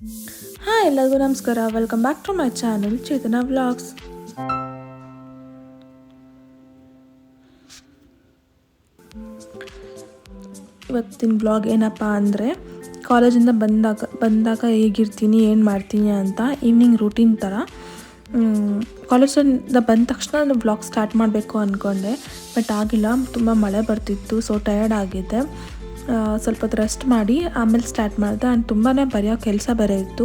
Hi ಎಲ್ಲರಿಗೂ ನಮಸ್ಕಾರ. Welcome back to my channel Chetana vlogs. ಇವತ್ತಿನ ವ್ಲಾಗ್ ಏನಪ್ಪ ಅಂದರೆ ಕಾಲೇಜಿಂದ ಬಂದಾಗ ಹೇಗಿರ್ತೀನಿ, ಏನು ಮಾಡ್ತೀನಿ ಅಂತ ಈವ್ನಿಂಗ್ ರೂಟೀನ್ ಥರ. ಕಾಲೇಜಿಂದ ಬಂದ ತಕ್ಷಣ ನಾನು ವ್ಲಾಗ್ ಸ್ಟಾರ್ಟ್ ಮಾಡಬೇಕು ಅಂದ್ಕೊಂಡೆ, ಬಟ್ ಆಗಿಲ್ಲ. ತುಂಬ ಮಳೆ ಬರ್ತಿತ್ತು, ಸೊ ಟಯರ್ಡ್ ಆಗಿದ್ದೆ. ಸ್ವಲ್ಪ ಹೊತ್ತು ರೆಸ್ಟ್ ಮಾಡಿ ಆಮೇಲೆ ಸ್ಟಾರ್ಟ್ ಮಾಡಿದೆ. ಆ್ಯಂಡ್ ತುಂಬಾ ಬರೆಯೋ ಕೆಲಸ ಬೇರೆ ಇತ್ತು.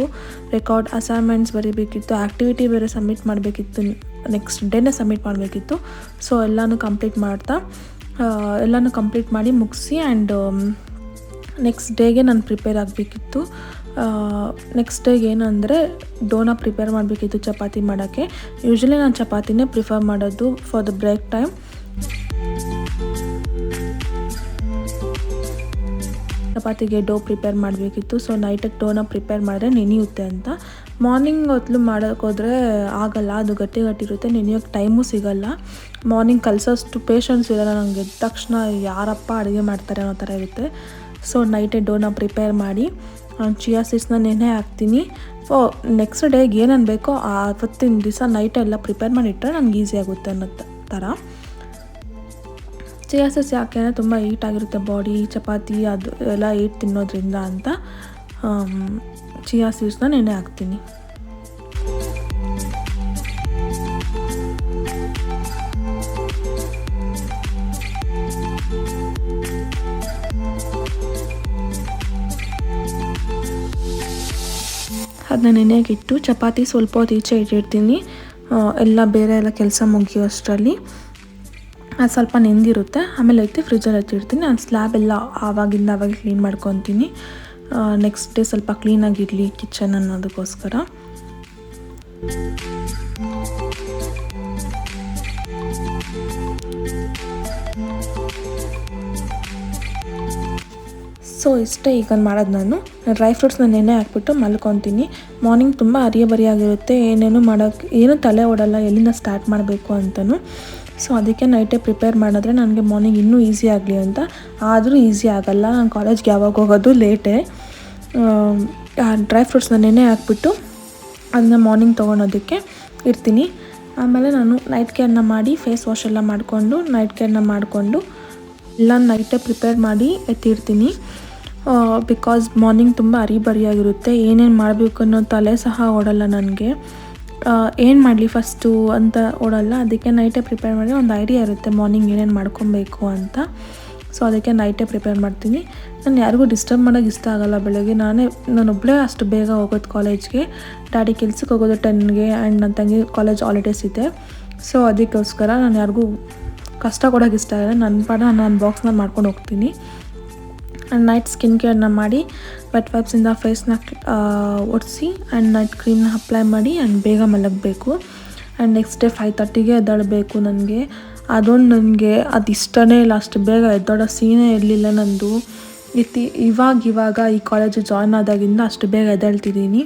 ರೆಕಾರ್ಡ್ ಅಸೈನ್ಮೆಂಟ್ಸ್ ಬರೀಬೇಕಿತ್ತು, ಆ್ಯಕ್ಟಿವಿಟಿ ಬೇರೆ ಸಬ್ಮಿಟ್ ಮಾಡಬೇಕಿತ್ತು, ನೆಕ್ಸ್ಟ್ ಡೇನೇ ಸಬ್ಮಿಟ್ ಮಾಡಬೇಕಿತ್ತು. ಸೊ ಎಲ್ಲನೂ ಕಂಪ್ಲೀಟ್ ಮಾಡಿ ಮುಗಿಸಿ ಆ್ಯಂಡ್ ನೆಕ್ಸ್ಟ್ ಡೇಗೆ ನಾನು ಪ್ರಿಪೇರ್ ಆಗಬೇಕಿತ್ತು. ನೆಕ್ಸ್ಟ್ ಡೇಗೆ ಏನಂದರೆ ಡೋನ ಪ್ರಿಪೇರ್ ಮಾಡಬೇಕಿತ್ತು ಚಪಾತಿ ಮಾಡೋಕ್ಕೆ. ಯೂಶ್ವಲಿ ನಾನು ಚಪಾತಿನೇ ಪ್ರಿಫರ್ ಮಾಡೋದು ಫಾರ್ ದ ಬ್ರೇಕ್ ಟೈಮ್. ಚಪಾತಿಗೆ ಡೋ ಪ್ರಿಪೇರ್ ಮಾಡಬೇಕಿತ್ತು. ಸೊ ನೈಟಿಗೆ ಡೋನ ಪ್ರಿಪೇರ್ ಮಾಡಿದ್ರೆ ನೆನೆಯುತ್ತೆ ಅಂತ. ಮಾರ್ನಿಂಗ್ ಹೊತ್ತು ಮಾಡೋಕ್ಕೋದ್ರೆ ಆಗಲ್ಲ, ಅದು ಗಟ್ಟಿರುತ್ತೆ, ನೆನೆಯೋಕ್ಕೆ ಟೈಮು ಸಿಗಲ್ಲ. ಮಾರ್ನಿಂಗ್ ಕಲಸೋಷ್ಟು ಪೇಷನ್ಸ್ ಇರೋಲ್ಲ ನನಗೆ. ಎದ್ದ ತಕ್ಷಣ ಯಾರಪ್ಪ ಅಡುಗೆ ಮಾಡ್ತಾರೆ ಅನ್ನೋ ಥರ ಇರುತ್ತೆ. ಸೊ ನೈಟೇ ಡೋನ ಪ್ರಿಪೇರ್ ಮಾಡಿ ಚಿಯಾ ಸೀಡ್ಸ್ನ ನೆನೆ ಹಾಕ್ತೀನಿ. ನೆಕ್ಸ್ಟ್ ಡೇಗೆ ಏನೇನು ಬೇಕೋ ಆವತ್ತಿನ ದಿವಸ ನೈಟೆಲ್ಲ ಪ್ರಿಪೇರ್ ಮಾಡಿಟ್ರೆ ನನಗೆ ಈಸಿ ಆಗುತ್ತೆ ಅನ್ನೋ ಥರ. ಚಿಯಾ ಸೀಡ್ಸ್ ಯಾಕೆ ಅಂದರೆ ತುಂಬ ಹೀಟಾಗಿರುತ್ತೆ ಬಾಡಿ, ಚಪಾತಿ ಅದು ಎಲ್ಲ ಹೀಟ್ ತಿನ್ನೋದ್ರಿಂದ ಅಂತ ಚಿಯಾ ಸೀಡ್ಸ್ನ ನೆನೆ ಹಾಕ್ತೀನಿ. ಅದನ್ನ ನೆನೆಗಿಟ್ಟು ಚಪಾತಿ ಸ್ವಲ್ಪ ಹೊತ್ತು ಈಚೆ ಇಟ್ಟಿರ್ತೀನಿ. ಎಲ್ಲ ಬೇರೆ ಎಲ್ಲ ಕೆಲಸ ಮುಗಿಯೋಷ್ಟರಲ್ಲಿ ಅದು ಸ್ವಲ್ಪ ನೆಂದಿರುತ್ತೆ. ಆಮೇಲೆ ಫ್ರಿಜ್ಜಲ್ಲಿ ಎತ್ತಿಡ್ತೀನಿ. ನಾನು ಸ್ಲ್ಯಾಬ್ ಎಲ್ಲ ಆವಾಗ ಕ್ಲೀನ್ ಮಾಡ್ಕೊತೀನಿ. ನೆಕ್ಸ್ಟ್ ಡೇ ಸ್ವಲ್ಪ ಕ್ಲೀನಾಗಿರಲಿ ಕಿಚನ್ ಅನ್ನೋದಕ್ಕೋಸ್ಕರ. ಸೊ ಇಷ್ಟೇ ಈಗ ಮಾಡೋದು. ನಾನು ಡ್ರೈ ಫ್ರೂಟ್ಸ್ನ ನೆನೆ ಹಾಕ್ಬಿಟ್ಟು ಮಲ್ಕೊತೀನಿ. ಮಾರ್ನಿಂಗ್ ತುಂಬ ಅರಿಯಾಗಿರುತ್ತೆ, ಏನೂ ತಲೆ ಓಡಲ್ಲ ಎಲ್ಲಿಂದ ಸ್ಟಾರ್ಟ್ ಮಾಡಬೇಕು ಅಂತಲೂ. ಸೊ ಅದಕ್ಕೆ ನೈಟೇ ಪ್ರಿಪೇರ್ ಮಾಡಿದ್ರೆ ನನಗೆ ಮಾರ್ನಿಂಗ್ ಇನ್ನೂ ಈಸಿ ಆಗಲಿ ಅಂತ. ಆದರೂ ಈಸಿ ಆಗೋಲ್ಲ, ನಾನು ಕಾಲೇಜ್ಗೆ ಯಾವಾಗ ಹೋಗೋದು ಲೇಟೇ. ಡ್ರೈ ಫ್ರೂಟ್ಸ್ನ ನೆನೆ ಹಾಕ್ಬಿಟ್ಟು ಅದನ್ನ ಮಾರ್ನಿಂಗ್ ತೊಗೊಳೋದಕ್ಕೆ ಇರ್ತೀನಿ. ಆಮೇಲೆ ನಾನು ನೈಟ್ ಕೇರ್ನ ಮಾಡಿ ಫೇಸ್ ವಾಶ್ ಎಲ್ಲ ಮಾಡಿಕೊಂಡು ಎಲ್ಲ ನೈಟೇ ಪ್ರಿಪೇರ್ ಮಾಡಿ ಎತ್ತಿರ್ತೀನಿ. ಬಿಕಾಸ್ ಮಾರ್ನಿಂಗ್ ತುಂಬ ಅರಿಬರಿಯಾಗಿರುತ್ತೆ, ಏನೇನು ಮಾಡಬೇಕು ಅನ್ನೋ ತಲೆ ಸಹ ಓಡಲ್ಲ ನನಗೆ. ಏನು ಮಾಡಲಿ ಫಸ್ಟು ಅಂತ ಓಡಲ್ಲ. ಅದಕ್ಕೆ ನೈಟೇ ಪ್ರಿಪೇರ್ ಮಾಡಿ ಒಂದು ಐಡಿಯಾ ಇರುತ್ತೆ ಮಾರ್ನಿಂಗ್ ಏನೇನು ಮಾಡ್ಕೊಬೇಕು ಅಂತ. ಸೊ ಅದಕ್ಕೆ ನೈಟೇ ಪ್ರಿಪೇರ್ ಮಾಡ್ತೀನಿ. ನಾನು ಯಾರಿಗೂ ಡಿಸ್ಟರ್ಬ್ ಮಾಡೋಕ್ಕೆ ಇಷ್ಟ ಆಗೋಲ್ಲ. ಬೆಳಗ್ಗೆ ನಾನೊಬ್ಬಳೇ ಅಷ್ಟು ಬೇಗ ಹೋಗೋದು ಕಾಲೇಜ್ಗೆ. ಡ್ಯಾಡಿ ಕೆಲ್ಸಕ್ಕೆ ಹೋಗೋದು 10ಗೆ ಆ್ಯಂಡ್ ನನ್ನ ತಂಗಿ ಕಾಲೇಜ್ ಹಾಲಿಡೇಸ್ ಇದೆ. ಸೊ ಅದಕ್ಕೋಸ್ಕರ ನಾನು ಯಾರಿಗೂ ಕಷ್ಟ ಕೊಡೋಕ್ಕೆ ಇಷ್ಟ ಆಗಲ್ಲ. ನನ್ನ ಬಾಕ್ಸ್ನ ಮಾಡ್ಕೊಂಡು ಹೋಗ್ತೀನಿ. ನೈಟ್ ಸ್ಕಿನ್ ಕೇರ್ನ ಮಾಡಿ ವೆಟ್ ವೈಪ್ಸಿಂದ ಫೇಸ್ನ ಒರೆಸಿ ಆ್ಯಂಡ್ ನೈಟ್ ಕ್ರೀಮ್ನ ಅಪ್ಲೈ ಮಾಡಿ ಆ್ಯಂಡ್ ಬೇಗ ಮಲಗಬೇಕು. ಆ್ಯಂಡ್ ನೆಕ್ಸ್ಟ್ ಡೇ 5:30ಗೆ ಎದ್ದೇಳಬೇಕು ನನಗೆ. ಅದೊಂದು ನನಗೆ ಅದು ಇಷ್ಟನೇ ಇಲ್ಲ, ಅಷ್ಟು ಬೇಗ ಎದ್ದೇಳೋ ಸೀನೇ ಇರಲಿಲ್ಲ ನಂದು. ಇವಾಗ ಈ ಕಾಲೇಜಿಗೆ ಜಾಯ್ನ್ ಆದಾಗಿಂದ ಅಷ್ಟು ಬೇಗ ಎದ್ದೇಳ್ತಿದ್ದೀನಿ.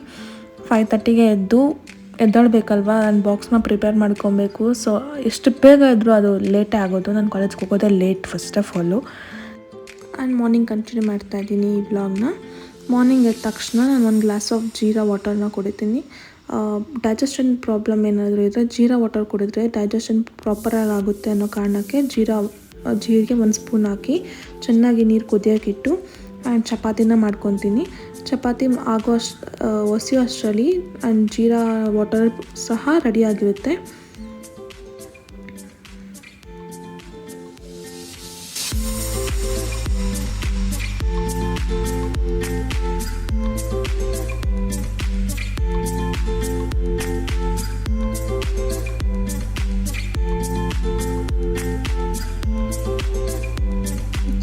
5:30ಗೆ ಎದ್ದೇಳಬೇಕಲ್ವ, ನಾನು ಬಾಕ್ಸ್ನ ಪ್ರಿಪೇರ್ ಮಾಡ್ಕೊಬೇಕು. ಸೊ ಎಷ್ಟು ಬೇಗ ಇದ್ದರೂ ಅದು ಲೇಟೇ ಆಗೋದು. ನಾನು ಕಾಲೇಜ್ಗೆ ಹೋಗೋದೇ late first of all. And morning continue ಮಾಡ್ತಾಯಿದ್ದೀನಿ ಈ ವ್ಲಾಗ್ನ. ಮಾರ್ನಿಂಗ್ ಎದ್ದ ತಕ್ಷಣ ನಾನು ಒಂದು ಗ್ಲಾಸ್ ಆಫ್ ಜೀರಾ ವಾಟರ್ನ ಕುಡಿತೀನಿ. ಡೈಜೆಷನ್ ಪ್ರಾಬ್ಲಮ್ ಏನಾದರೂ ಇದ್ದರೆ ಜೀರಾ ವಾಟರ್ ಕುಡಿದ್ರೆ ಡೈಜೆಷನ್ ಪ್ರಾಪರಾಗಿ ಆಗುತ್ತೆ ಅನ್ನೋ ಕಾರಣಕ್ಕೆ ಜೀರಿಗೆ 1 ಸ್ಪೂನ್ ಹಾಕಿ ಚೆನ್ನಾಗಿ ನೀರು ಕುದಿಯೋಕ್ಕಿಟ್ಟು ಆ್ಯಂಡ್ ಚಪಾತಿನ ಮಾಡ್ಕೊತೀನಿ. ಚಪಾತಿ ಹೊಸಿಯೋ ಅಷ್ಟರಲ್ಲಿ ಆ್ಯಂಡ್ ಜೀರಾ ವಾಟರ್ ಸಹ ರೆಡಿಯಾಗಿರುತ್ತೆ.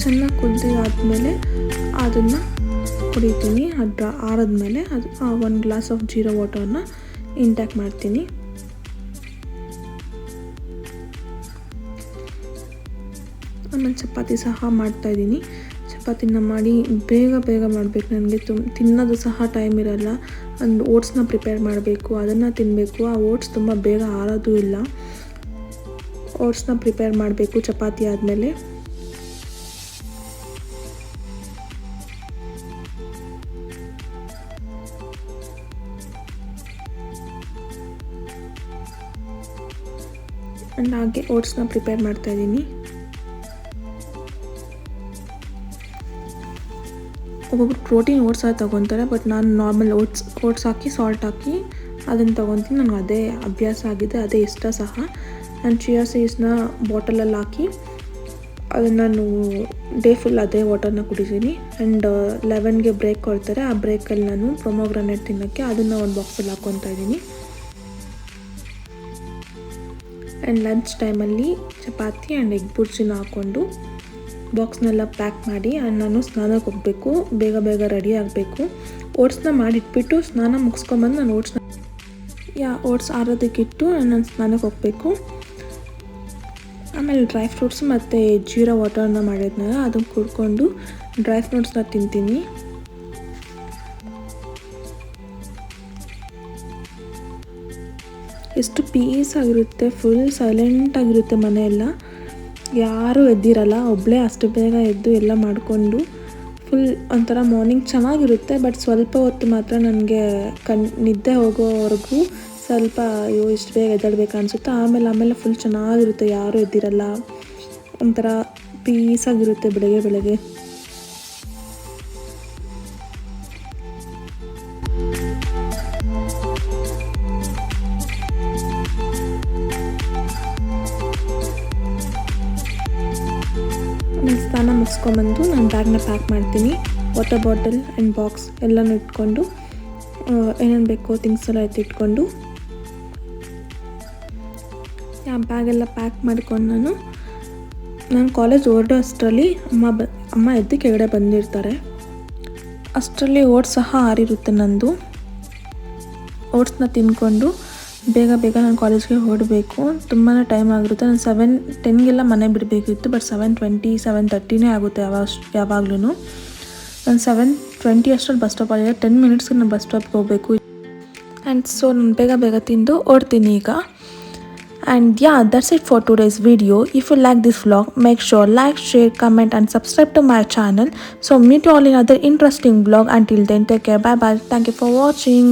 ಚೆನ್ನಾಗಿ ಕುದಿದಾದ್ಮೇಲೆ ಅದನ್ನು ಕುಡಿತೀನಿ. ಅದು ಆರಿದ್ಮೇಲೆ ಅದು 1 ಗ್ಲಾಸ್ ಆಫ್ ಜೀರಾ ವಾಟರ್ನ ಇಂಟ್ಯಾಕ್ ಮಾಡ್ತೀನಿ. ಆಮೇಲೆ ಚಪಾತಿ ಸಹ ಮಾಡ್ತಾಯಿದ್ದೀನಿ. ಚಪಾತಿನ ಮಾಡಿ ಬೇಗ ಮಾಡಬೇಕು. ನನಗೆ ತಿನ್ನೋದು ಸಹ ಟೈಮ್ ಇರೋಲ್ಲ. ಒಂದು ಓಟ್ಸ್ನ ಪ್ರಿಪೇರ್ ಮಾಡಬೇಕು, ಅದನ್ನು ತಿನ್ನಬೇಕು. ಆ ಓಟ್ಸ್ ತುಂಬ ಬೇಗ ಆರೋದು ಇಲ್ಲ. ಓಟ್ಸ್ನ ಪ್ರಿಪೇರ್ ಮಾಡಬೇಕು ಚಪಾತಿ ಆದಮೇಲೆ. ಆ್ಯಂಡ್ ಹಾಗೆ ಓಟ್ಸ್ನ ಪ್ರಿಪೇರ್ ಮಾಡ್ತಾಯಿದ್ದೀನಿ. ಒಬ್ಬೊಬ್ರು ಪ್ರೋಟೀನ್ ಓಟ್ಸ್ ತೊಗೊತಾರೆ, ಬಟ್ ನಾನು ನಾರ್ಮಲ್ ಓಟ್ಸ್ ಹಾಕಿ ಸಾಲ್ಟ್ ಹಾಕಿ ಅದನ್ನು ತೊಗೊತೀನಿ. ನನಗೆ ಅದೇ ಅಭ್ಯಾಸ ಆಗಿದೆ, ಅದೇ ಇಷ್ಟ ಸಹ. ನಾನು ಚಿಯಾ ಸೀಡ್ಸ್ನ ಬಾಟಲಲ್ಲಿ ಹಾಕಿ ಅದನ್ನು ನಾನು ಡೇ ಫುಲ್ ಅದೇ ವಾಟರ್ನ ಕುಡಿತೀನಿ. ಆ್ಯಂಡ್ 11ಗೆ ಬ್ರೇಕ್ ಕೊಡ್ತಾರೆ, ಆ ಬ್ರೇಕಲ್ಲಿ ನಾನು ಪ್ರೊಮೋಗ್ರಾನೇಟ್ ತಿನ್ನೋಕ್ಕೆ ಅದನ್ನು ಒಂದು ಬಾಕ್ಸಲ್ಲಿ ಹಾಕ್ಕೊತಾ ಇದ್ದೀನಿ. ಆ್ಯಂಡ್ ಲಂಚ್ ಟೈಮಲ್ಲಿ ಚಪಾತಿ ಆ್ಯಂಡ್ ಎಗ್ ಬುರ್ಜಿನ ಹಾಕ್ಕೊಂಡು ಬಾಕ್ಸ್ನೆಲ್ಲ ಪ್ಯಾಕ್ ಮಾಡಿ ನಾನು ಸ್ನಾನಕ್ಕೆ ಹೋಗಬೇಕು, ಬೇಗ ಬೇಗ ರೆಡಿ ಆಗಬೇಕು. ಓಟ್ಸ್ನ ಮಾಡಿಟ್ಬಿಟ್ಟು ಸ್ನಾನ ಮುಗಿಸ್ಕೊಂಬಂದು ನಾನು ಓಟ್ಸ್ ಆರೋದಕ್ಕಿಟ್ಟು ನಾನು ಸ್ನಾನಕ್ಕೆ ಹೋಗಬೇಕು. ಆಮೇಲೆ ಡ್ರೈ ಫ್ರೂಟ್ಸ್ ಮತ್ತು ಜೀರಾ ವಾಟರ್ನ ಮಾಡಿದ್ನಲ್ಲ ಅದನ್ನು ಕುಡ್ಕೊಂಡು ಡ್ರೈ ಫ್ರೂಟ್ಸ್ನ ತಿಂತೀನಿ. ಎಷ್ಟು ಪೀಸ್ ಆಗಿರುತ್ತೆ, ಫುಲ್ ಸೈಲೆಂಟಾಗಿರುತ್ತೆ ಮನೆಯೆಲ್ಲ, ಯಾರೂ ಎದ್ದಿರಲ್ಲ. ಒಬ್ಬಳೇ ಅಷ್ಟು ಬೇಗ ಎದ್ದು ಎಲ್ಲ ಮಾಡಿಕೊಂಡು ಫುಲ್ ಒಂಥರ ಮಾರ್ನಿಂಗ್ ಚೆನ್ನಾಗಿರುತ್ತೆ. ಬಟ್ ಸ್ವಲ್ಪ ಹೊತ್ತು ಮಾತ್ರ ನನಗೆ ನಿದ್ದೆ ಹೋಗೋವರೆಗೂ ಸ್ವಲ್ಪ ಅಯ್ಯೋ ಇಷ್ಟು ಬೇಗ ಎದ್ದೇಳಬೇಕು ಅನಿಸುತ್ತೆ. ಆಮೇಲೆ ಫುಲ್ ಚೆನ್ನಾಗಿರುತ್ತೆ, ಯಾರೂ ಎದ್ದಿರಲ್ಲ, ಒಂಥರ ಪೀಸಾಗಿರುತ್ತೆ ಬೆಳಗ್ಗೆ. ಆಮೇಲೆ ಸ್ನಾನ ಮುಗಿಸ್ಕೊಂಬಂದು ನಾನು ಬ್ಯಾಗ್ನ ಪ್ಯಾಕ್ ಮಾಡ್ತೀನಿ. ವಾಟರ್ ಬಾಟಲ್ ಆ್ಯಂಡ್ ಬಾಕ್ಸ್ ಎಲ್ಲನೂ ಇಟ್ಕೊಂಡು ಏನೇನು ಬೇಕೋ ಥಿಂಗ್ಸ್ ಎಲ್ಲ ಎತ್ತಿಟ್ಕೊಂಡು ಆ ಬ್ಯಾಗೆಲ್ಲ ಪ್ಯಾಕ್ ಮಾಡ್ಕೊಂಡು ನಾನು ಕಾಲೇಜ್ ಹೊರಡೋ ಅಷ್ಟರಲ್ಲಿ ಅಮ್ಮ ಎದ್ದು ಕೆಳಗಡೆ ಬಂದಿರ್ತಾರೆ. ಅಷ್ಟರಲ್ಲಿ ಓಟ್ಸ್ ಸಹ ಆರಿರುತ್ತೆ ನಂದು. ಓಟ್ಸ್ನ ತಿಂದ್ಕೊಂಡು ಬೇಗ ನಾನು ಕಾಲೇಜ್ಗೆ ಹೊರಡಬೇಕು. ತುಂಬಾ ಟೈಮ್ ಆಗಿರುತ್ತೆ. ನಾನು 7:10ಗೆಲ್ಲ ಮನೆ ಬಿಡಬೇಕಿತ್ತು, ಬಟ್ 7:20 7:30 ಆಗುತ್ತೆ ಯಾವಾಗ್ಲೂ. ನಾನು 7:20 ಅಷ್ಟರಲ್ಲಿ ಬಸ್ ಸ್ಟಾಪ್ ಆಗಿದೆ. 10 ಮಿನಿಟ್ಸ್ಗೆ ನಾನು ಬಸ್ ಸ್ಟಾಪ್ಗೆ ಹೋಗಬೇಕು. ಆ್ಯಂಡ್ ಸೊ ನಾನು ಬೇಗ ತಿಂದು ಓಡ್ತೀನಿ ಈಗ. And yeah, that's it for today's video. If you like this vlog, make sure like, share, comment and subscribe to my channel. So meet you all in another interesting vlog. Until then, take care. Bye bye. Thank you for watching.